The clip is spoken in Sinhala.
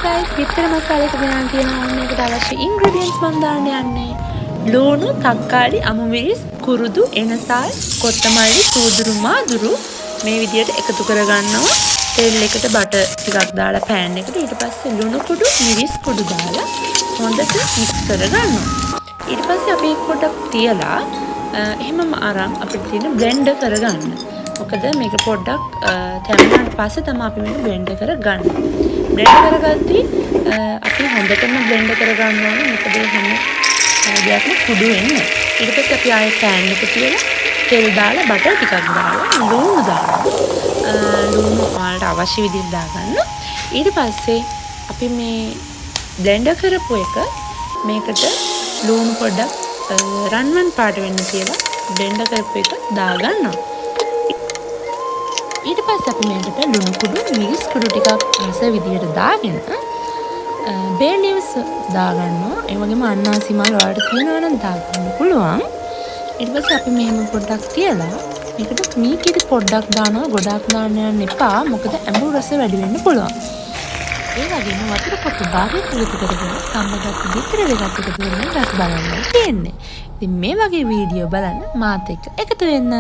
guys, bitter masala එක ගෙනන් තියෙනවා. මේකට අවශ්‍ය ingredients මම දාන්න යන්නේ. ලුණු, තක්කාලි, අමු මිරිස්, කුරුදු, එනසල්, කොත්තමල්ලි, සූදුරු මාදුරු මේ විදියට එකතු කරගන්නවා. තෙල් එකට බටර් ටිකක් දාලා pan එකට ඊට පස්සේ ලුණු කුඩු, මිරිස් කුඩු දාලා හොඳට mix කරගන්නවා. ඊට පස්සේ අපි පොඩක් තියලා එහෙමම අරන් අපිට තියෙන blend කරගන්න. මොකද මේක පොඩ්ඩක් තැම්බුනාට පස්සේ තමයි අපි මේක blend කරගන්නේ. blend කරගද්දී අපි හොඳටම blend කරගන්න ඕනේ. මොකද හැම දෙයක්ම කුඩු වෙන්නේ. ඊට පස්සේ අපි ආයෙ pan එක තියලා තෙල් දාලා බටර් ටිකක් දාලා ලුණු දානවා. ලුණු වලට අවශ්‍ය විදිහට දාගන්න. ඊට පස්සේ අපි මේ blend කරපු එක මේකට ලුණු පොඩ්ඩක් රන්වන් පාට වෙන්න කියලා blend කරපු එක දාගන්නවා. ඊට පස්සේ අපි මේකට ලුණු කුඩු මිරිස් කුඩු ටිකක් රස විදියට දාගෙන bay leaves දාගන්නවා. ඒ වගේම අන්නාසි මල් වලට තියෙනවා නම් දාගන්න පුළුවන්. ඊට පස්සේ අපි මෙහෙම පොඩ්ඩක් තියලා මේකට මීකිරි පොඩ්ඩක් දානවා. ගොඩක් දාන්න යන්න එපා. මොකද ඇඹුල් රස වැඩි වෙන්න පුළුවන්. ඒ වගේම වතුර පොතු භාගයක් එකතු කරගෙන සම්බන්ධත් විතර දෙකක් එකතු කරගෙන රස බලන්න තියෙන්නේ. ඉතින් මේ වගේ වීඩියෝ බලන්න මාත් එක්ක එකතු වෙන්න.